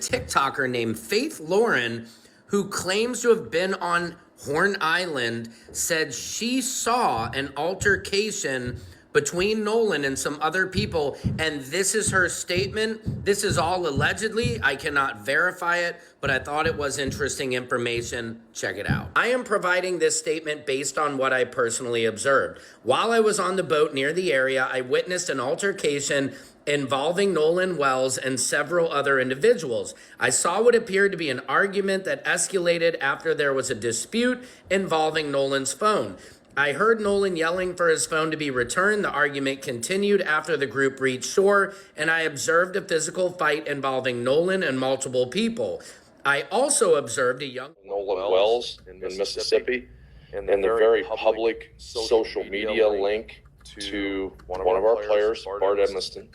TikToker named Faith Lauren, who claims to have been on Horn Island, said she saw an altercation between Nolan and some other people, and this is her statement. This is all allegedly. I cannot verify it, but I thought it was interesting information. Check it out. I am providing this statement based on what I personally observed. While I was on the boat near the area, I witnessed an altercation involving Nolan Wells and several other individuals. I saw what appeared to be an argument that escalated after there was a dispute involving Nolan's phone. I heard Nolan yelling for his phone to be returned. The argument continued after the group reached shore, and I observed a physical fight involving Nolan and multiple people. I also observed a young Nolan Wells in Mississippi, and the very public social media link to one of our players, Bart Edmiston.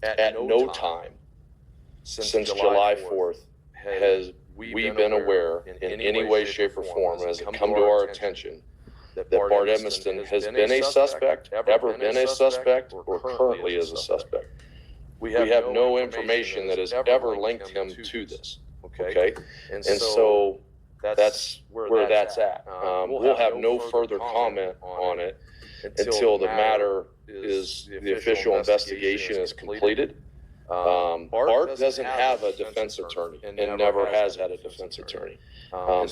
At no time since July 4th has we been aware in any way, shape, or form, has it come to our attention that Bart Edmiston has been a suspect, ever been a suspect, or currently is a suspect. We have no information that has ever linked him to this, okay? And so that's where that's at. We'll have no further comment on it until the matter is, the official investigation is completed. Bart doesn't have a defense attorney and never has had a defense attorney.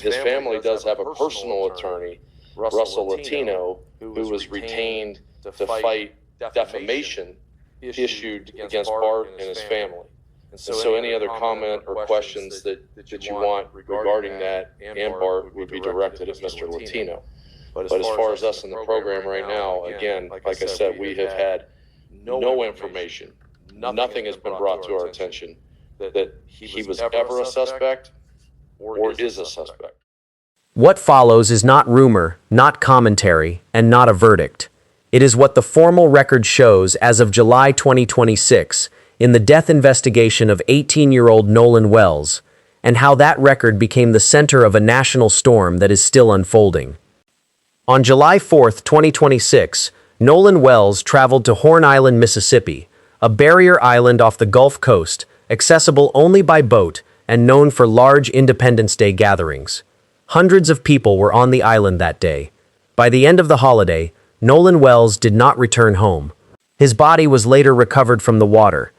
His family does have a personal attorney, Russell Latino, who was retained to fight defamation issued against Bart and his family. And so any other comment or questions that you want regarding that and Bart would be directed at Mr. Latino. But as far as us in the program right now, again, like I said, we have had no information. Nothing has been brought to our attention that he was ever a suspect or is a suspect. What follows is not rumor, not commentary, and not a verdict. It is what the formal record shows as of July 2026 in the death investigation of 18-year-old Nolan Wells, and how that record became the center of a national storm that is still unfolding. On July 4, 2026, Nolan Wells traveled to Horn Island, Mississippi, a barrier island off the Gulf Coast, accessible only by boat and known for large Independence Day gatherings. Hundreds of people were on the island that day. By the end of the holiday, Nolan Wells did not return home. His body was later recovered from the water.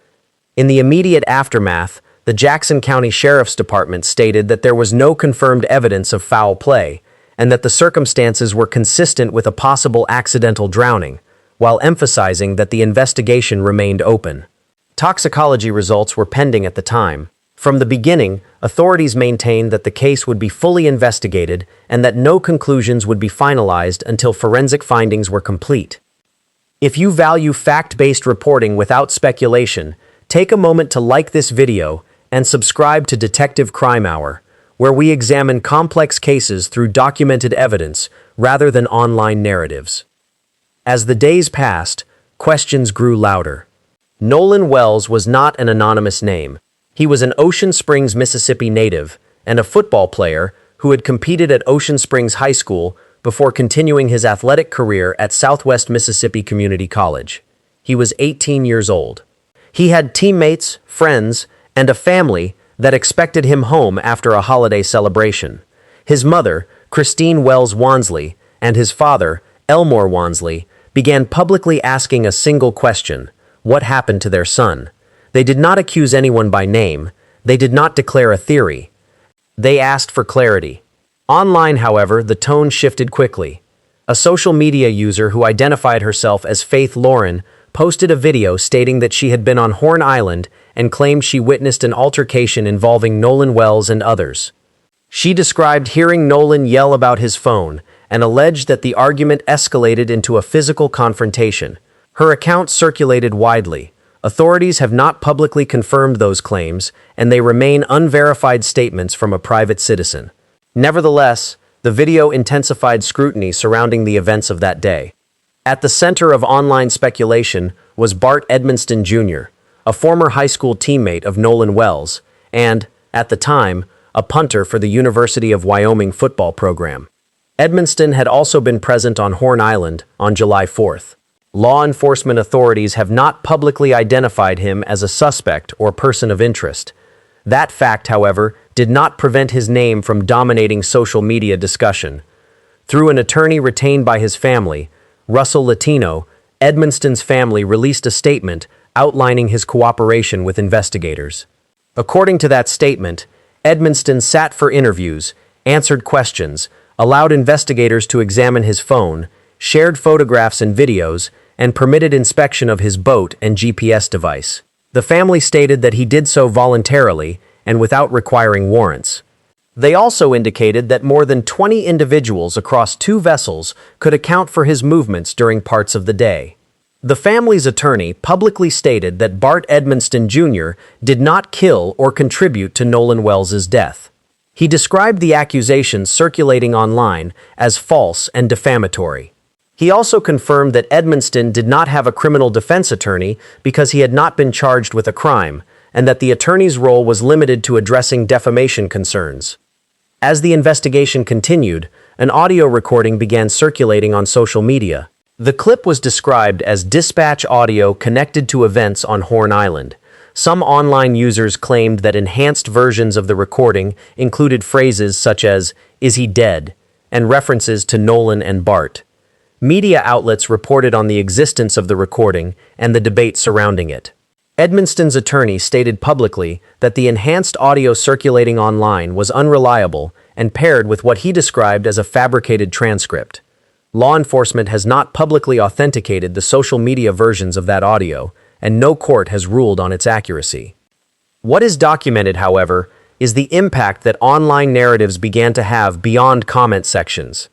In the immediate aftermath, the Jackson County Sheriff's Department stated that there was no confirmed evidence of foul play, and that the circumstances were consistent with a possible accidental drowning, while emphasizing that the investigation remained open. Toxicology results were pending at the time. From the beginning, authorities maintained that the case would be fully investigated and that no conclusions would be finalized until forensic findings were complete. If you value fact-based reporting without speculation, take a moment to like this video and subscribe to Detective Crime Hour, where we examine complex cases through documented evidence rather than online narratives. As the days passed, questions grew louder. Nolan Wells was not an anonymous name. He was an Ocean Springs, Mississippi native and a football player who had competed at Ocean Springs High School before continuing his athletic career at Southwest Mississippi Community College. He was 18 years old. He had teammates, friends, and a family that expected him home after a holiday celebration. His mother, Christine Wells Wansley, and his father, Elmore Wansley, began publicly asking a single question: what happened to their son? They did not accuse anyone by name. They did not declare a theory. They asked for clarity. Online, however, the tone shifted quickly. A social media user who identified herself as Faith Lauren posted a video stating that she had been on Horn Island and claimed she witnessed an altercation involving Nolan Wells and others. She described hearing Nolan yell about his phone and alleged that the argument escalated into a physical confrontation. Her account circulated widely. Authorities have not publicly confirmed those claims, and they remain unverified statements from a private citizen. Nevertheless, the video intensified scrutiny surrounding the events of that day. At the center of online speculation was Bart Edmiston Jr., a former high school teammate of Nolan Wells, and, at the time, a punter for the University of Wyoming football program. Edmiston had also been present on Horn Island on July 4th. Law enforcement authorities have not publicly identified him as a suspect or person of interest. That fact, however, did not prevent his name from dominating social media discussion. Through an attorney retained by his family, Russell Latino, Edmiston's family released a statement outlining his cooperation with investigators. According to that statement, Edmiston sat for interviews, answered questions, allowed investigators to examine his phone, shared photographs and videos, and permitted inspection of his boat and GPS device. The family stated that he did so voluntarily and without requiring warrants. They also indicated that more than 20 individuals across 2 vessels could account for his movements during parts of the day. The family's attorney publicly stated that Bart Edmiston Jr. did not kill or contribute to Nolan Wells' death. He described the accusations circulating online as false and defamatory. He also confirmed that Edmiston did not have a criminal defense attorney because he had not been charged with a crime, and that the attorney's role was limited to addressing defamation concerns. As the investigation continued, an audio recording began circulating on social media. The clip was described as dispatch audio connected to events on Horn Island. Some online users claimed that enhanced versions of the recording included phrases such as, "Is he dead?" and references to Nolan and Bart. Media outlets reported on the existence of the recording and the debate surrounding it. Edmiston's attorney stated publicly that the enhanced audio circulating online was unreliable and paired with what he described as a fabricated transcript. Law enforcement has not publicly authenticated the social media versions of that audio, and no court has ruled on its accuracy. What is documented, however, is the impact that online narratives began to have beyond comment sections.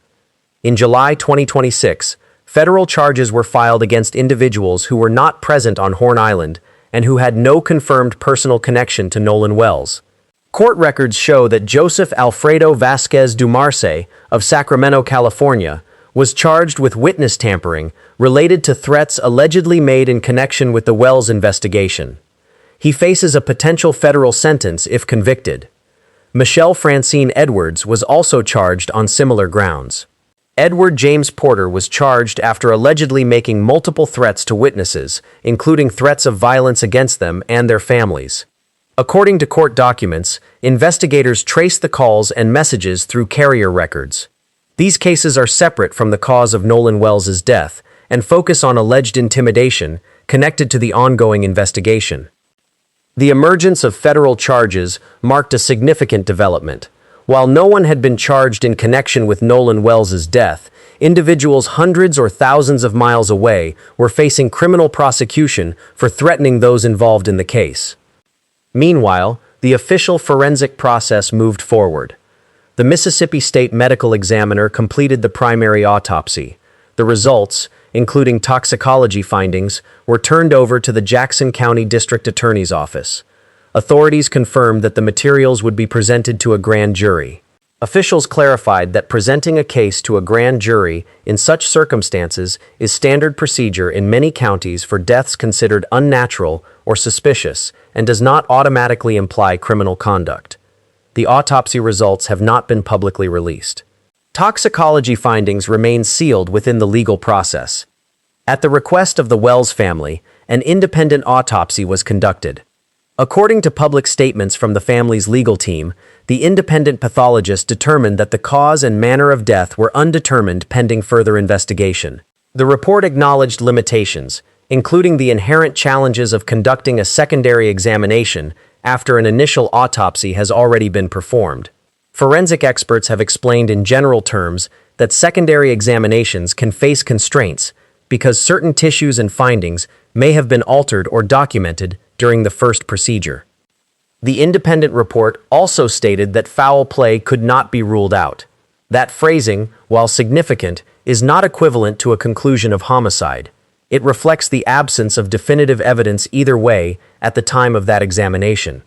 In July 2026, federal charges were filed against individuals who were not present on Horn Island and who had no confirmed personal connection to Nolan Wells. Court records show that Joseph Alfredo Vasquez Dumarce of Sacramento, California, was charged with witness tampering related to threats allegedly made in connection with the Wells investigation. He faces a potential federal sentence if convicted. Michelle Francine Edwards was also charged on similar grounds. Edward James Porter was charged after allegedly making multiple threats to witnesses, including threats of violence against them and their families. According to court documents, investigators traced the calls and messages through carrier records. These cases are separate from the cause of Nolan Wells' death and focus on alleged intimidation connected to the ongoing investigation. The emergence of federal charges marked a significant development. While no one had been charged in connection with Nolan Wells' death, individuals hundreds or thousands of miles away were facing criminal prosecution for threatening those involved in the case. Meanwhile, the official forensic process moved forward. The Mississippi State Medical Examiner completed the primary autopsy. The results, including toxicology findings, were turned over to the Jackson County District Attorney's Office. Authorities confirmed that the materials would be presented to a grand jury. Officials clarified that presenting a case to a grand jury in such circumstances is standard procedure in many counties for deaths considered unnatural or suspicious and does not automatically imply criminal conduct. The autopsy results have not been publicly released. Toxicology findings remain sealed within the legal process. At the request of the Wells family, an independent autopsy was conducted. According to public statements from the family's legal team, the independent pathologist determined that the cause and manner of death were undetermined pending further investigation. The report acknowledged limitations, including the inherent challenges of conducting a secondary examination after an initial autopsy has already been performed. Forensic experts have explained in general terms that secondary examinations can face constraints because certain tissues and findings may have been altered or documented during the first procedure. The independent report also stated that foul play could not be ruled out. That phrasing, while significant, is not equivalent to a conclusion of homicide. It reflects the absence of definitive evidence either way at the time of that examination.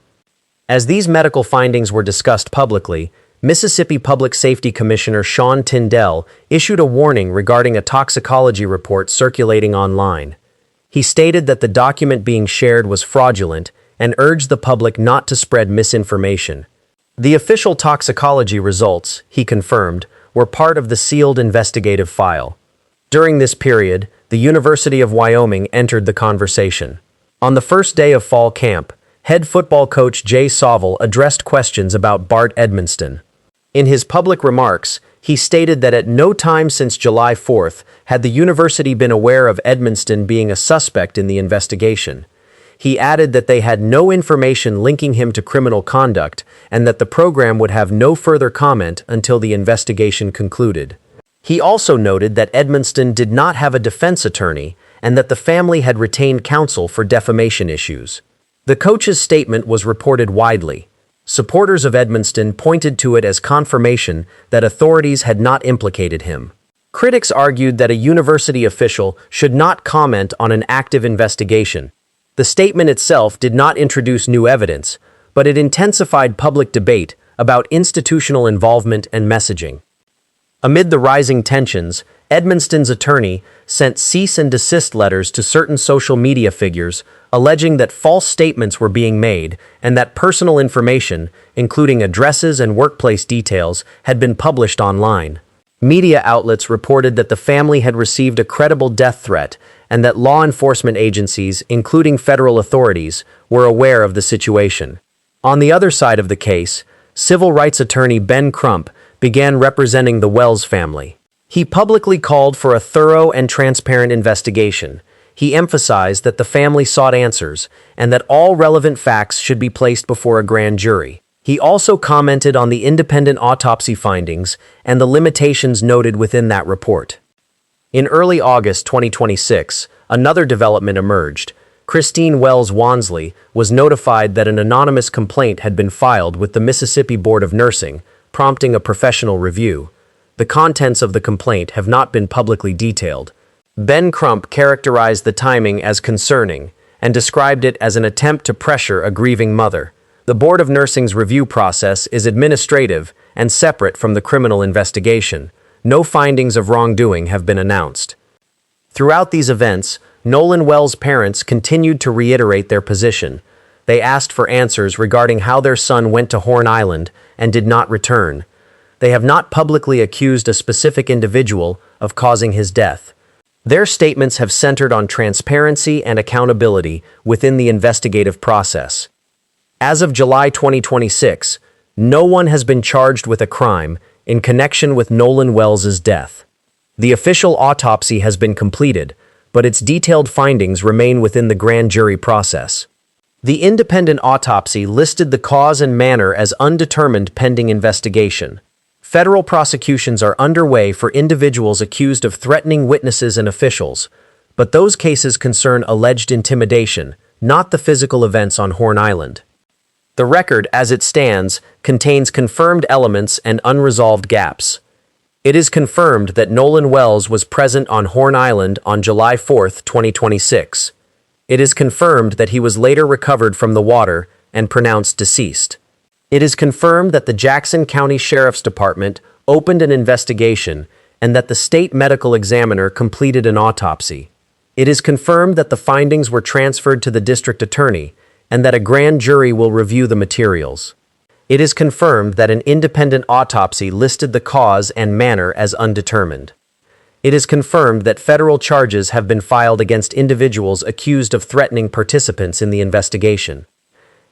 As these medical findings were discussed publicly, Mississippi Public Safety Commissioner Sean Tyndall issued a warning regarding a toxicology report circulating online. He stated that the document being shared was fraudulent and urged the public not to spread misinformation. The official toxicology results, he confirmed, were part of the sealed investigative file. During this period, the University of Wyoming entered the conversation. On the first day of fall camp, head football coach Jay Sovell addressed questions about Bart Edmiston. In his public remarks, he stated that at no time since July 4th had the university been aware of Edmiston being a suspect in the investigation. He added that they had no information linking him to criminal conduct and that the program would have no further comment until the investigation concluded. He also noted that Edmiston did not have a defense attorney and that the family had retained counsel for defamation issues. The coach's statement was reported widely. Supporters of Edmiston pointed to it as confirmation that authorities had not implicated him. Critics argued that a university official should not comment on an active investigation. The statement itself did not introduce new evidence, but it intensified public debate about institutional involvement and messaging. Amid the rising tensions, Edmiston's attorney sent cease and desist letters to certain social media figures, alleging that false statements were being made and that personal information, including addresses and workplace details, had been published online. Media outlets reported that the family had received a credible death threat and that law enforcement agencies, including federal authorities, were aware of the situation. On the other side of the case, civil rights attorney Ben Crump began representing the Wells family. He publicly called for a thorough and transparent investigation. He emphasized that the family sought answers and that all relevant facts should be placed before a grand jury. He also commented on the independent autopsy findings and the limitations noted within that report. In early August 2026, another development emerged. Christine Wells Wansley was notified that an anonymous complaint had been filed with the Mississippi Board of Nursing, prompting a professional review. The contents of the complaint have not been publicly detailed. Ben Crump characterized the timing as concerning and described it as an attempt to pressure a grieving mother. The Board of Nursing's review process is administrative and separate from the criminal investigation. No findings of wrongdoing have been announced. Throughout these events, Nolan Wells' parents continued to reiterate their position. They asked for answers regarding how their son went to Horn Island and did not return. They have not publicly accused a specific individual of causing his death. Their statements have centered on transparency and accountability within the investigative process. As of July 2026, no one has been charged with a crime in connection with Nolan Wells' death. The official autopsy has been completed, but its detailed findings remain within the grand jury process. The independent autopsy listed the cause and manner as undetermined pending investigation. Federal prosecutions are underway for individuals accused of threatening witnesses and officials, but those cases concern alleged intimidation, not the physical events on Horn Island. The record, as it stands, contains confirmed elements and unresolved gaps. It is confirmed that Nolan Wells was present on Horn Island on July 4, 2026. It is confirmed that he was later recovered from the water and pronounced deceased. It is confirmed that the Jackson County Sheriff's Department opened an investigation and that the state medical examiner completed an autopsy. It is confirmed that the findings were transferred to the district attorney and that a grand jury will review the materials. It is confirmed that an independent autopsy listed the cause and manner as undetermined. It is confirmed that federal charges have been filed against individuals accused of threatening participants in the investigation.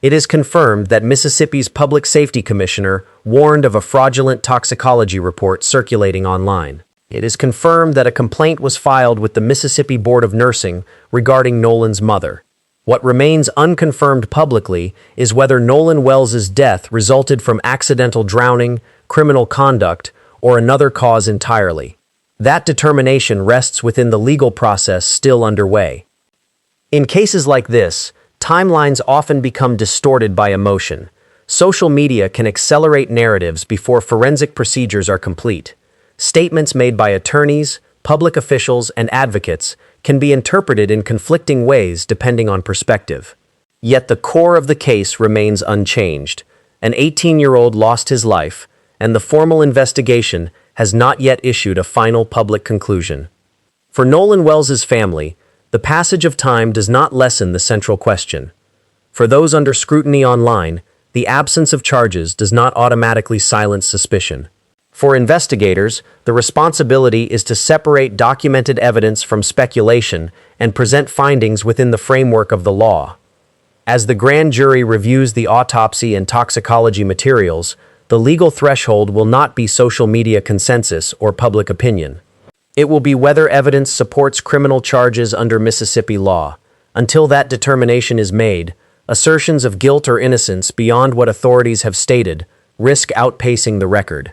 It is confirmed that Mississippi's Public Safety Commissioner warned of a fraudulent toxicology report circulating online. It is confirmed that a complaint was filed with the Mississippi Board of Nursing regarding Nolan's mother. What remains unconfirmed publicly is whether Nolan Wells' death resulted from accidental drowning, criminal conduct, or another cause entirely. That determination rests within the legal process still underway. In cases like this, timelines often become distorted by emotion. Social media can accelerate narratives before forensic procedures are complete. Statements made by attorneys, public officials, and advocates can be interpreted in conflicting ways depending on perspective. Yet the core of the case remains unchanged. An 18-year-old lost his life, and the formal investigation has not yet issued a final public conclusion. For Nolan Wells' family, the passage of time does not lessen the central question. For those under scrutiny online, the absence of charges does not automatically silence suspicion. For investigators, the responsibility is to separate documented evidence from speculation and present findings within the framework of the law. As the grand jury reviews the autopsy and toxicology materials, the legal threshold will not be social media consensus or public opinion. It will be whether evidence supports criminal charges under Mississippi law. Until that determination is made, assertions of guilt or innocence beyond what authorities have stated risk outpacing the record.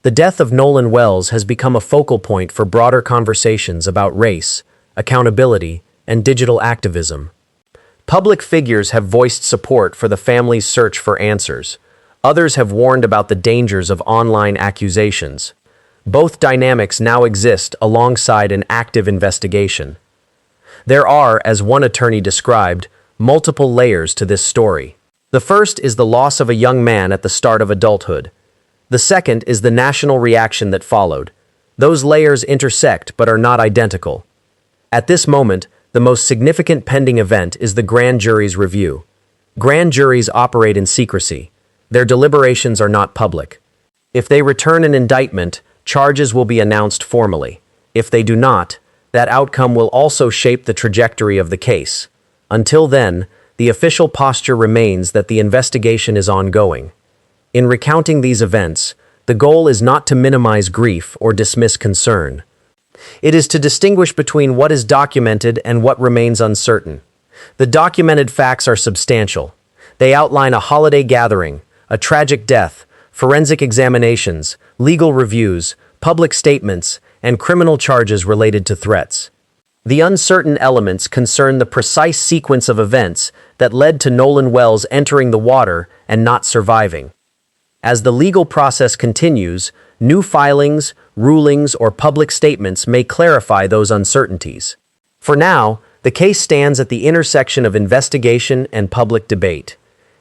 The death of Nolan Wells has become a focal point for broader conversations about race, accountability, and digital activism. Public figures have voiced support for the family's search for answers. Others have warned about the dangers of online accusations. Both dynamics now exist alongside an active investigation. There are, as one attorney described, multiple layers to this story. The first is the loss of a young man at the start of adulthood. The second is the national reaction that followed. Those layers intersect but are not identical. At this moment, the most significant pending event is the grand jury's review. Grand juries operate in secrecy. Their deliberations are not public. If they return an indictment, charges will be announced formally. If they do not, that outcome will also shape the trajectory of the case. Until then, the official posture remains that the investigation is ongoing. In recounting these events, the goal is not to minimize grief or dismiss concern. It is to distinguish between what is documented and what remains uncertain. The documented facts are substantial. They outline a holiday gathering, a tragic death, forensic examinations, legal reviews, public statements, and criminal charges related to threats. The uncertain elements concern the precise sequence of events that led to Nolan Wells entering the water and not surviving. As the legal process continues, new filings, rulings, or public statements may clarify those uncertainties. For now, the case stands at the intersection of investigation and public debate.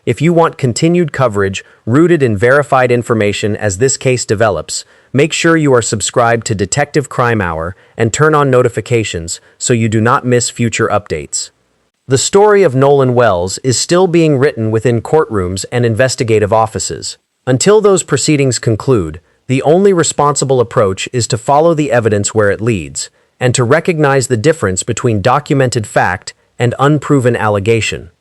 If you want continued coverage rooted in verified information as this case develops, make sure you are subscribed to Detective Crime Hour and turn on notifications so you do not miss future updates. The story of Nolan Wells is still being written within courtrooms and investigative offices. Until those proceedings conclude, the only responsible approach is to follow the evidence where it leads, and to recognize the difference between documented fact and unproven allegation.